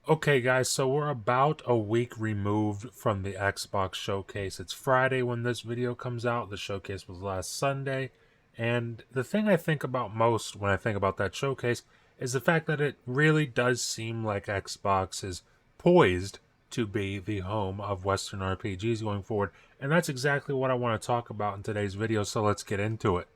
Okay, guys, so we're about a week removed from the Xbox showcase. It's Friday when this video comes out. The showcase was last Sunday. And the thing I think about most when I think about that showcase is the fact that it really does seem like Xbox is poised to be the home of Western RPGs going forward. And that's exactly what I want to talk about in today's video, so let's get into it.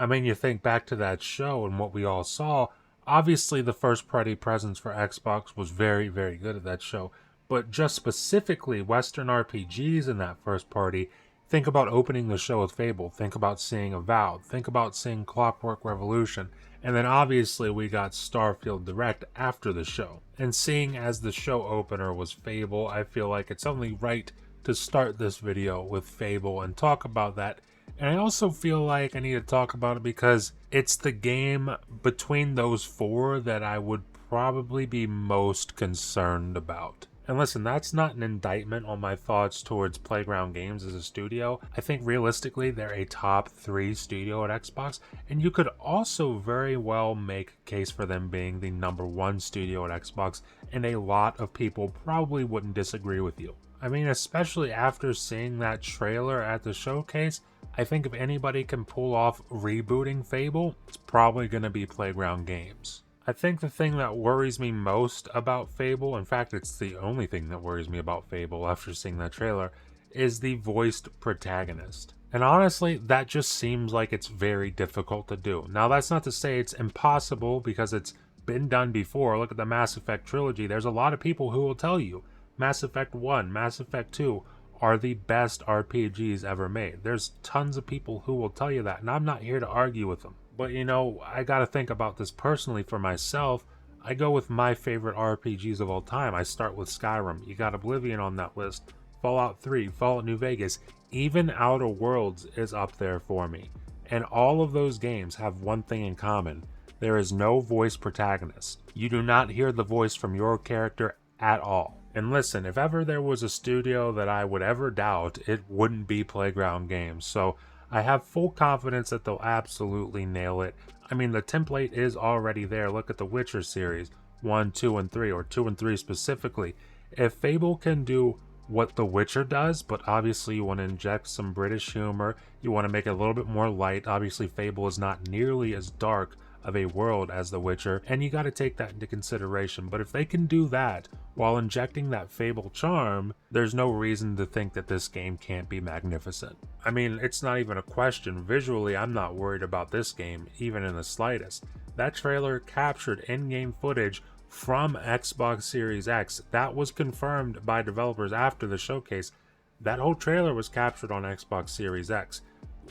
I mean, you think back to that show and what we all saw. Obviously, the first party presence for Xbox was very, very good at that show. But just specifically, Western RPGs in that first party, think about opening the show with Fable. Think about seeing Avowed. Think about seeing Clockwork Revolution. And then obviously, we got Starfield Direct after the show. And seeing as the show opener was Fable, I feel like it's only right to start this video with Fable and talk about that. And I also feel like I need to talk about it because it's the game between those four that I would probably be most concerned about. And listen, that's not an indictment on my thoughts towards Playground Games as a studio. I think realistically, they're a top 3 studio at Xbox, and you could also very well make a case for them being the #1 studio at Xbox, and a lot of people probably wouldn't disagree with you. I mean, especially after seeing that trailer at the showcase, I think if anybody can pull off rebooting Fable, it's probably going to be Playground Games. I think the thing that worries me most about Fable, in fact, it's the only thing that worries me about Fable after seeing that trailer, is the voiced protagonist. And honestly, that just seems like it's very difficult to do. Now, that's not to say it's impossible because it's been done before. Look at the Mass Effect trilogy. There's a lot of people who will tell you Mass Effect 1, Mass Effect 2 are the best RPGs ever made. There's tons of people who will tell you that, and I'm not here to argue with them. But you know, I gotta think about this personally for myself. I go with my favorite RPGs of all time. I start with Skyrim. You got Oblivion on that list. Fallout 3, Fallout New Vegas. Even Outer Worlds is up there for me. And all of those games have one thing in common. There is no voice protagonist. You do not hear the voice from your character at all. And listen, if ever there was a studio that I would ever doubt, it wouldn't be Playground Games. So I have full confidence that they'll absolutely nail it. I mean, the template is already there. Look at the Witcher series 1, 2, and 3, or 2 and 3 specifically. If Fable can do what The Witcher does, but obviously you want to inject some British humor, you want to make it a little bit more light. Obviously, Fable is not nearly as dark of a world as The Witcher, and you got to take that into consideration. But if they can do that while injecting that Fable charm, there's no reason to think that this game can't be magnificent. I mean, it's not even a question. Visually, I'm not worried about this game, even in the slightest. That trailer captured in-game footage from Xbox Series X. That was confirmed by developers after the showcase. That whole trailer was captured on Xbox Series X.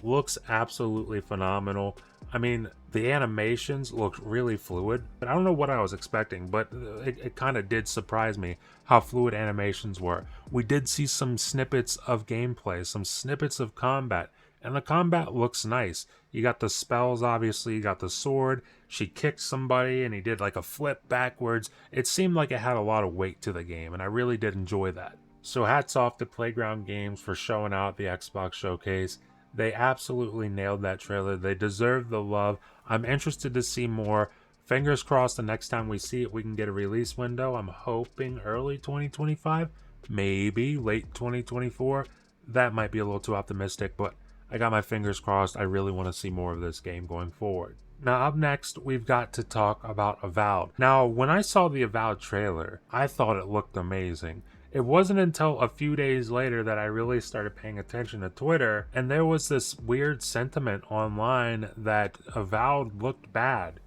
Looks absolutely phenomenal. I mean, the animations looked really fluid, but I don't know what I was expecting, but it kind of did surprise me how fluid animations were. We did see some snippets of gameplay, some snippets of combat, and the combat looks nice. You got the spells, obviously, you got the sword. She kicked somebody and he did like a flip backwards. It seemed like it had a lot of weight to the game, and I really did enjoy that. So hats off to Playground Games for showing out the Xbox showcase. They absolutely nailed that trailer. They deserve the love. I'm interested to see more. Fingers crossed the next time we see it, we can get a release window. I'm hoping early 2025, maybe late 2024. That might be a little too optimistic, but I got my fingers crossed. I really want to see more of this game going forward. Now, up next, we've got to talk about Avowed. Now, when I saw the Avowed trailer, I thought it looked amazing. It wasn't until a few days later that I really started paying attention to Twitter, and there was this weird sentiment online that Avowed looked bad.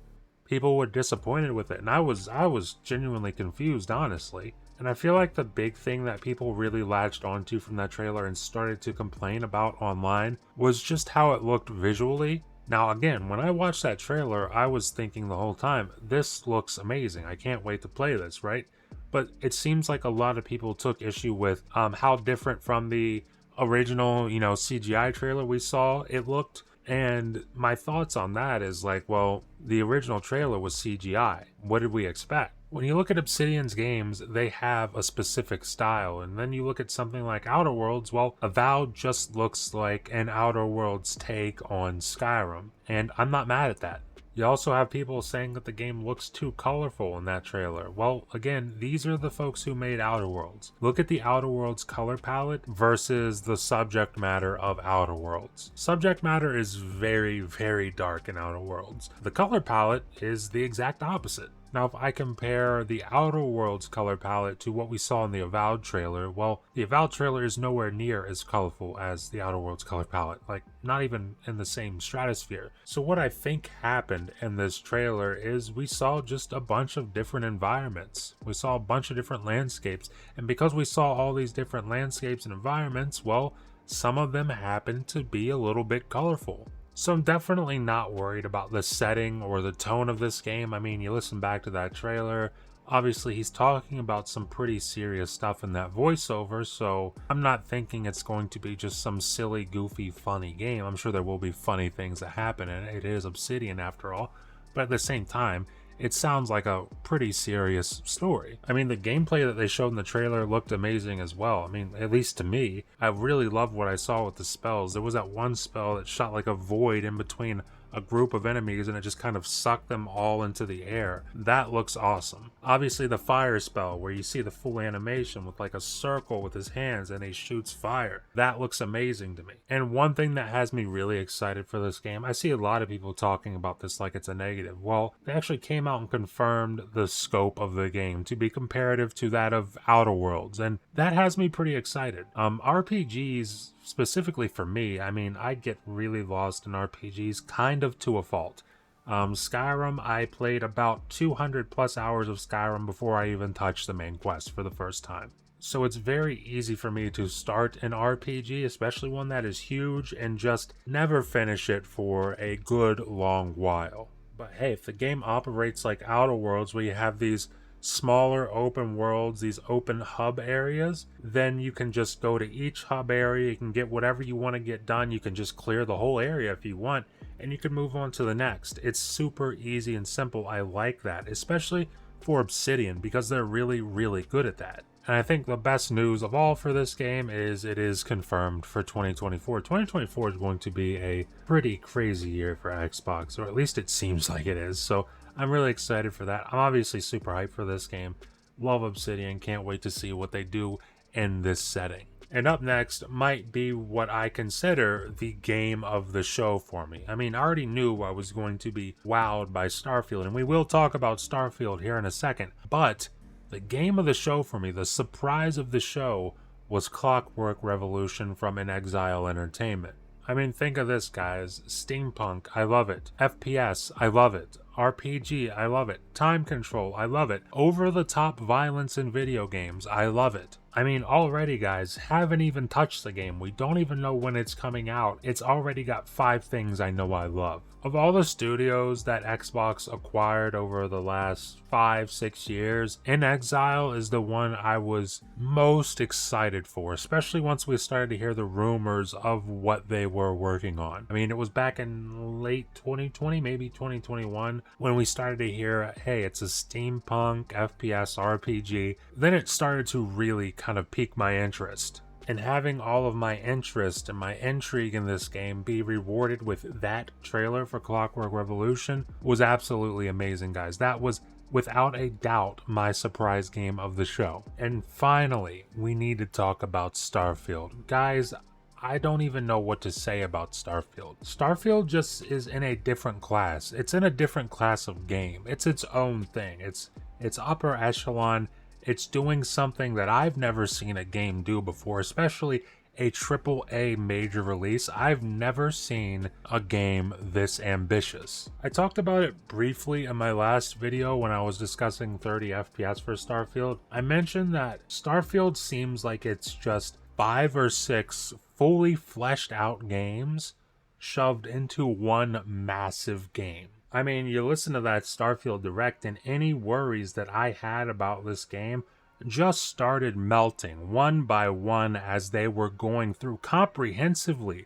People were disappointed with it, and I was genuinely confused, honestly. And I feel like the big thing that people really latched onto from that trailer and started to complain about online was just how it looked visually. Now, again, when I watched that trailer, I was thinking the whole time, this looks amazing. I can't wait to play this, right? But it seems like a lot of people took issue with how different from the original, CGI trailer we saw it looked. And my thoughts on that is like, well, the original trailer was CGI. What did we expect? When you look at Obsidian's games, they have a specific style. And then you look at something like Outer Worlds, well, Avowed just looks like an Outer Worlds take on Skyrim. And I'm not mad at that. You also have people saying that the game looks too colorful in that trailer. Well, again, these are the folks who made Outer Worlds. Look at the Outer Worlds color palette versus the subject matter of Outer Worlds. Subject matter is very, very dark in Outer Worlds. The color palette is the exact opposite. Now, if I compare the Outer Worlds color palette to what we saw in the Avowed trailer, well, the Avowed trailer is nowhere near as colorful as the Outer Worlds color palette, like not even in the same stratosphere. So what I think happened in this trailer is we saw just a bunch of different environments. We saw a bunch of different landscapes, and because we saw all these different landscapes and environments, well, some of them happened to be a little bit colorful. So I'm definitely not worried about the setting or the tone of this game. I mean, you listen back to that trailer, obviously he's talking about some pretty serious stuff in that voiceover, so I'm not thinking it's going to be just some silly, goofy, funny game. I'm sure there will be funny things that happen, and it is Obsidian after all, but at the same time, it sounds like a pretty serious story. I mean, the gameplay that they showed in the trailer looked amazing as well. I mean, at least to me, I really loved what I saw with the spells. There was that one spell that shot like a void in between a group of enemies and it just kind of sucked them all into the air. That looks awesome. Obviously the fire spell where you see the full animation with like a circle with his hands and he shoots fire. That looks amazing to me. And one thing that has me really excited for this game, I see a lot of people talking about this like it's a negative. Well, they actually came out and confirmed the scope of the game to be comparative to that of Outer Worlds, and that has me pretty excited. RPGs, specifically for me, I mean, I get really lost in RPGs kind of to a fault. Skyrim, I played about 200 plus hours of Skyrim before I even touched the main quest for the first time. So it's very easy for me to start an RPG, especially one that is huge, and just never finish it for a good long while. But hey, if the game operates like Outer Worlds, where you have these smaller open worlds, these open hub areas, then you can just go to each hub area, you can get whatever you want to get done, you can just clear the whole area if you want, and you can move on to the next. It's super easy and simple. I like that, especially for Obsidian, because they're really, really good at that. And I think the best news of all for this game is it is confirmed for 2024. 2024 is going to be a pretty crazy year for Xbox, or at least it seems like it is. So I'm really excited for that. I'm obviously super hyped for this game. Love Obsidian. Can't wait to see what they do in this setting. And up next might be what I consider the game of the show for me. I mean, I already knew I was going to be wowed by Starfield, and we will talk about Starfield here in a second. But the game of the show for me, the surprise of the show, was Clockwork Revolution from inXile Entertainment. I mean, think of this, guys. Steampunk, I love it. FPS, I love it. RPG, I love it. Time control, I love it. Over-the-top violence in video games, I love it. I mean, already, guys, haven't even touched the game. We don't even know when it's coming out. It's already got 5 things I know I love. Of all the studios that Xbox acquired over the last 5-6 years, inXile is the one I was most excited for, especially once we started to hear the rumors of what they were working on. I mean, it was back in late 2020, maybe 2021, when we started to hear, hey, it's a steampunk FPS RPG. Then it started to really kind of pique my interest. And having all of my interest and my intrigue in this game be rewarded with that trailer for Clockwork Revolution was absolutely amazing, guys. That was without a doubt my surprise game of the show. And finally, we need to talk about Starfield. Guys, I don't even know what to say about Starfield. Starfield just is in a different class. It's in a different class of game. It's its own thing. It's upper echelon. It's doing something that I've never seen a game do before, especially a AAA major release. I've never seen a game this ambitious. I talked about it briefly in my last video when I was discussing 30 FPS for Starfield. I mentioned that Starfield seems like it's just 5 or 6 fully fleshed out games shoved into one massive game. I mean, you listen to that Starfield Direct and any worries that I had about this game just started melting one by one as they were going through, comprehensively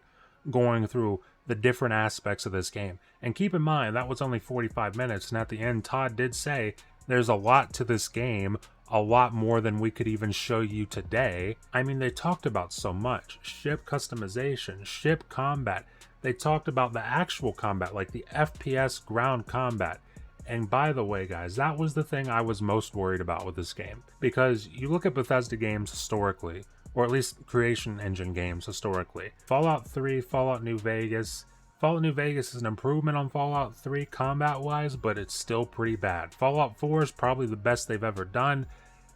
going through the different aspects of this game. And keep in mind, that was only 45 minutes, and at the end, Todd did say there's a lot to this game, a lot more than we could even show you today. I mean, they talked about so much. Ship customization, ship combat. They talked about the actual combat, like the FPS ground combat. And by the way, guys, that was the thing I was most worried about with this game. Because you look at Bethesda games historically, or at least Creation Engine games historically. Fallout 3, Fallout New Vegas. Fallout New Vegas is an improvement on Fallout 3 combat-wise, but it's still pretty bad. Fallout 4 is probably the best they've ever done.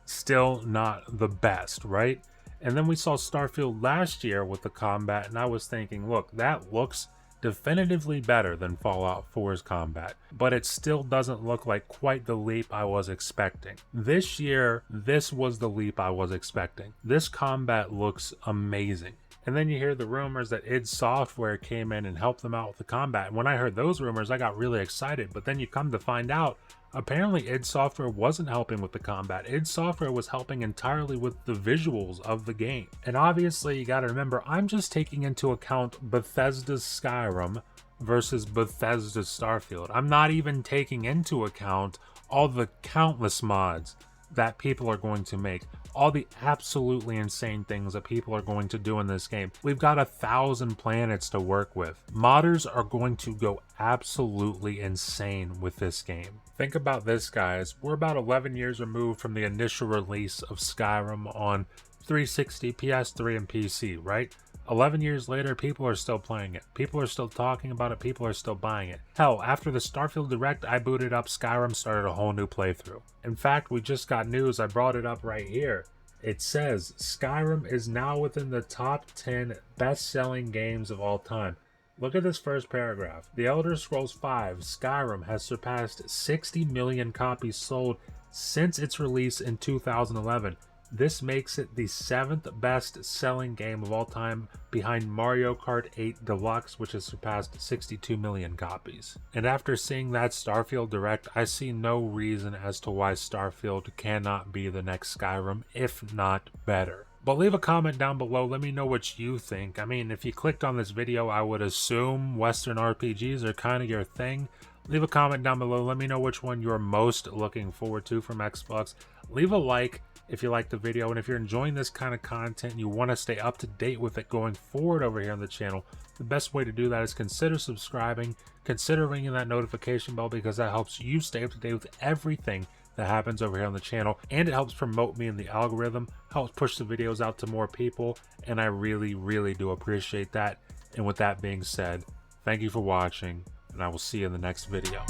Still not the best, right? And then we saw Starfield last year with the combat, and I was thinking, look, that looks definitively better than Fallout 4's combat, but it still doesn't look like quite the leap I was expecting. This year, this was the leap I was expecting. This combat looks amazing. And then you hear the rumors that id Software came in and helped them out with the combat. And when I heard those rumors, I got really excited, but then you come to find out apparently id Software wasn't helping with the combat. id Software was helping entirely with the visuals of the game. And obviously you gotta remember, I'm just taking into account Bethesda's Skyrim versus Bethesda's Starfield. I'm not even taking into account all the countless mods that people are going to make, all the absolutely insane things that people are going to do in this game. We've got 1,000 planets to work with. Modders are going to go absolutely insane with this game. Think about this, guys. We're about 11 years removed from the initial release of Skyrim on 360, PS3, and PC, right? 11 years later, people are still playing it. People are still talking about it. People are still buying it. Hell, after the Starfield Direct, I booted up Skyrim, started a whole new playthrough. In fact, we just got news. I brought it up right here. It says Skyrim is now within the top 10 best-selling games of all time. Look at this first paragraph. The Elder Scrolls V Skyrim has surpassed 60 million copies sold since its release in 2011. This makes it the 7th best-selling game of all time, behind Mario Kart 8 Deluxe, which has surpassed 62 million copies. And after seeing that Starfield Direct, I see no reason as to why Starfield cannot be the next Skyrim, if not better. But leave a comment down below, let me know what you think. I mean, if you clicked on this video, I would assume Western RPGs are kind of your thing. Leave a comment down below, let me know which one you're most looking forward to from Xbox. Leave a like if you like the video, and if you're enjoying this kind of content and you want to stay up to date with it going forward over here on the channel, the best way to do that is consider subscribing, consider ringing that notification bell, because that helps you stay up to date with everything that happens over here on the channel, and it helps promote me in the algorithm, helps push the videos out to more people, and I really, really do appreciate that. And with that being said, thank you for watching, and I will see you in the next video.